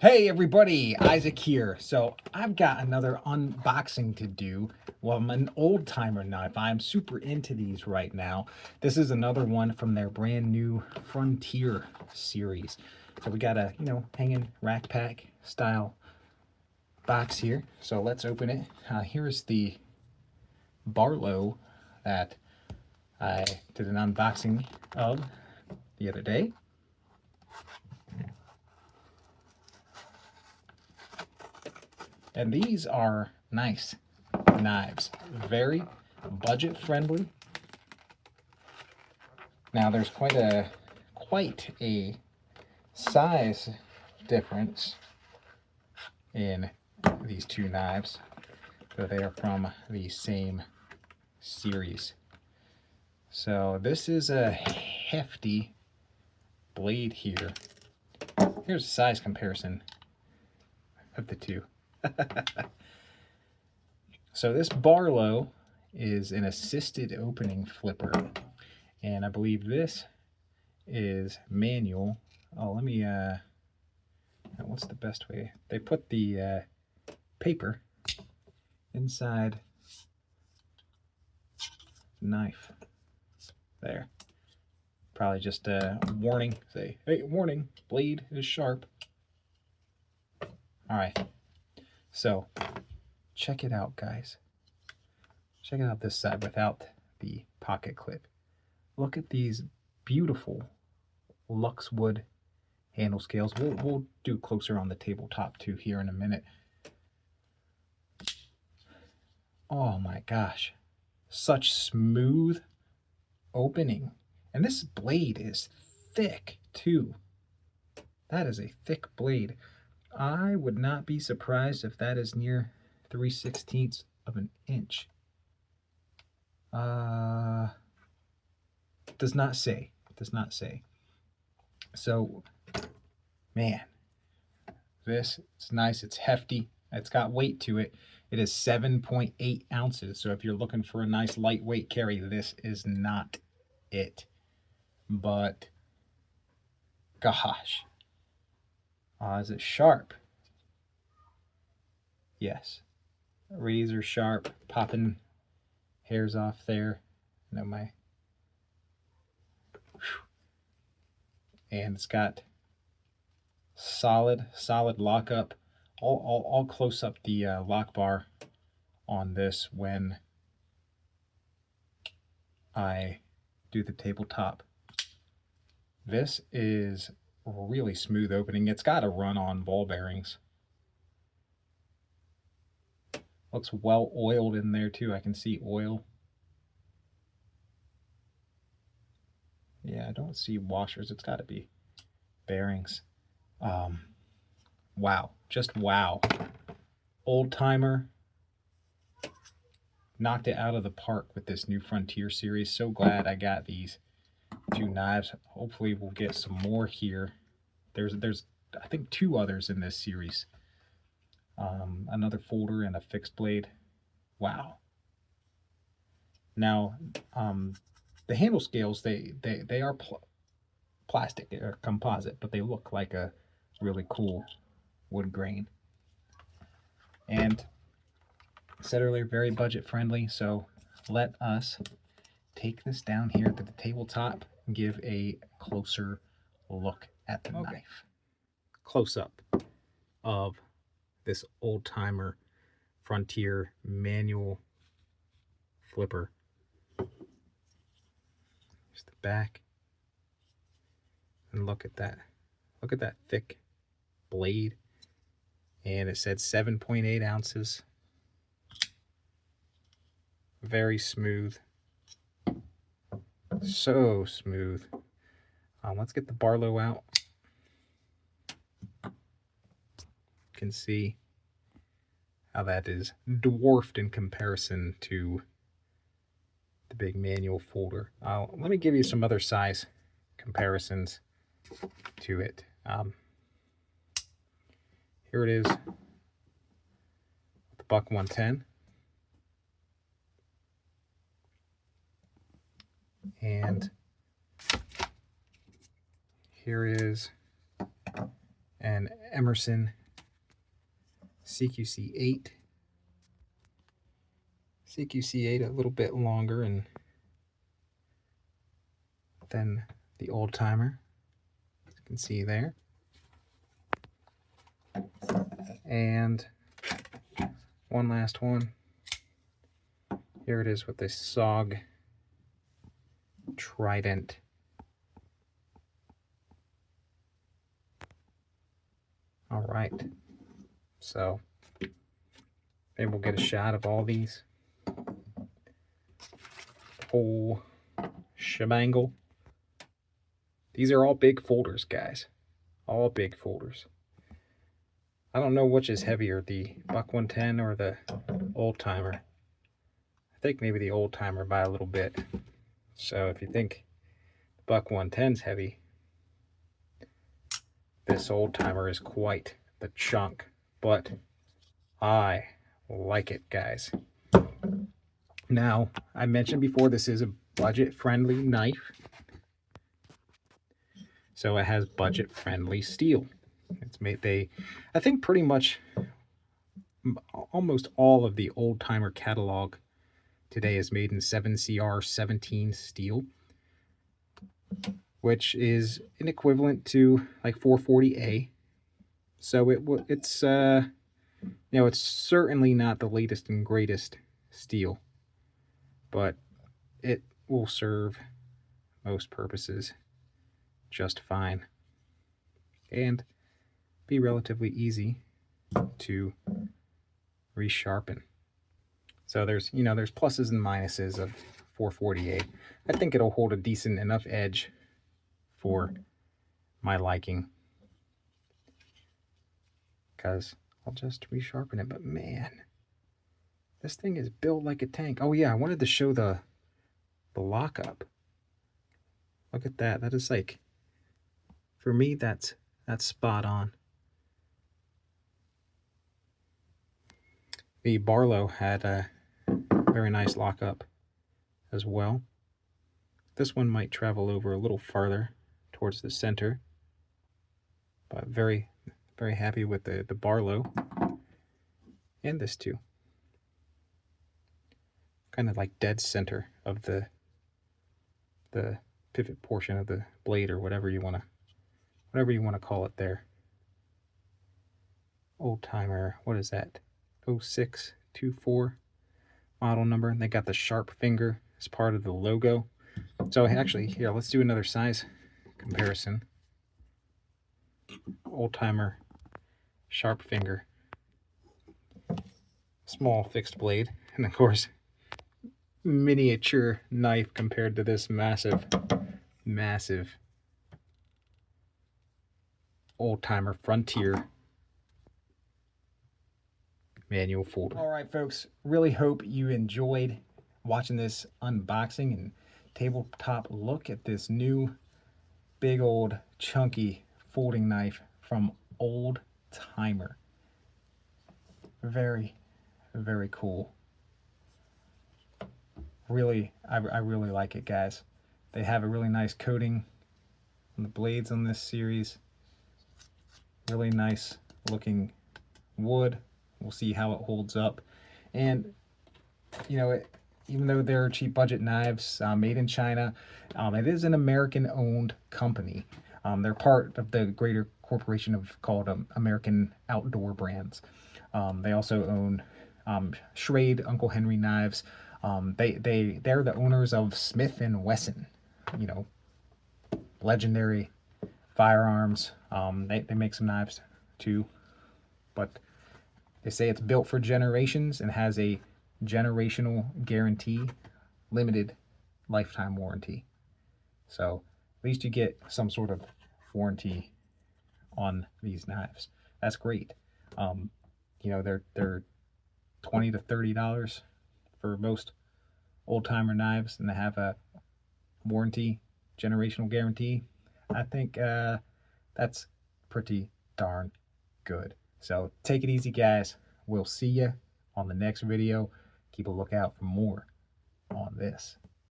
Hey everybody, Isaac here. So I've got another unboxing to do. Well, I'm an old timer knife. I'm super into these right now. This is another one from their brand new Frontier series. So we got a, hanging rack pack style box here. So let's open it. Here's the Barlow that I did an unboxing of the other day. And these are nice knives, very budget friendly. Now there's quite a size difference in these two knives, so they are from the same series. So this is a hefty blade here. Here's a size comparison of the two. So this Barlow is an assisted opening flipper, and I believe this is manual. Oh, let me, what's the best way? They put the paper inside the knife. There. Probably just a warning. Say, hey, warning, blade is sharp. All right. So, check it out, guys. Check out this side without the pocket clip. Look at these beautiful Luxwood handle scales. We'll do closer on the tabletop too here in a minute. Oh my gosh, such smooth opening. And this blade is thick too. That is a thick blade. I would not be surprised if that is near 3/16 of an inch. Does not say. Does not say. So, man, this is nice. It's hefty. It's got weight to it. It is 7.8 ounces. So if you're looking for a nice lightweight carry, this is not it. But gosh, is it sharp? Yes, razor sharp, popping hairs off there. No, and it's got solid lockup. I'll close up the lock bar on this when I do the tabletop. This is really smooth opening. It's got a run on ball bearings. Looks well oiled in there too. I can see oil. Yeah, I don't see washers. It's got to be bearings. Wow, just wow. Old timer. Knocked it out of the park with this new Frontier series. So glad I got these two knives. Hopefully we'll get some more here. There's I think two others in this series. Another folder and a fixed blade. Wow. Now, the handle scales, they are plastic or composite, but they look like a really cool wood grain. And I said earlier, very budget friendly. So let us take this down here to the tabletop and give a closer look at the knife. Close up of this old timer Frontier manual flipper. Here's the back. And look at that. Look at that thick blade. And it said 7.8 ounces. Very smooth. So smooth. Let's get the Barlow out. You can see how that is dwarfed in comparison to the big manual folder. Let me give you some other size comparisons to it. Here it is, the Buck 110. And here is an Emerson CQC8. CQC8 a little bit longer and than the old timer, as you can see there. And one last one. Here it is with the SOG Trident. All right, so maybe we'll get a shot of all these. Whole shebangle. These are all big folders, guys. All big folders. I don't know which is heavier, the Buck 110 or the old timer. I think maybe the old timer by a little bit. So if you think the Buck 110's heavy, this old timer is quite the chunk. But I like it, guys. Now, I mentioned before, this is a budget-friendly knife. So it has budget-friendly steel. It's made, I think pretty much almost all of the old timer catalog today is made in 7CR17 steel, which is an equivalent to like 440A. So it's it's certainly not the latest and greatest steel, but it will serve most purposes just fine and be relatively easy to resharpen. So there's pluses and minuses of 440A. I think it'll hold a decent enough edge for my liking, because I'll just resharpen it. But man, this thing is built like a tank. Oh yeah, I wanted to show the lockup. Look at that. That is like, for me, that's spot on. The Barlow had a very nice lockup as well. This one might travel over a little farther towards the center, but very, very happy with the Barlow. And this too. Kind of like dead center of the pivot portion of the blade, or whatever you want to call it there. Old timer, what is that? 0624 model number. They got the sharp finger as part of the logo. So actually, here, let's do another size comparison. Old timer, sharp finger, small fixed blade, and of course, miniature knife compared to this massive old timer Frontier manual folder. All right, folks, really hope you enjoyed watching this unboxing and tabletop look at this new big old chunky folding knife from Old Timer. Very, very cool. Really, I really like it, guys. They have a really nice coating on the blades on this series. Really nice looking wood. We'll see how it holds up. And even though they're cheap budget knives made in China, it is an American owned company. They're part of the greater corporation called American Outdoor Brands. They also own Schrade, Uncle Henry Knives. They're the owners of Smith and Wesson, legendary firearms. They make some knives too, but they say it's built for generations and has a generational guarantee, limited lifetime warranty. So at least you get some sort of warranty on these knives. That's great. They're $20 to $30 for most old timer knives, and they have a warranty, generational guarantee. I think that's pretty darn good. So take it easy, guys. We'll see you on the next video. Keep a lookout for more on this.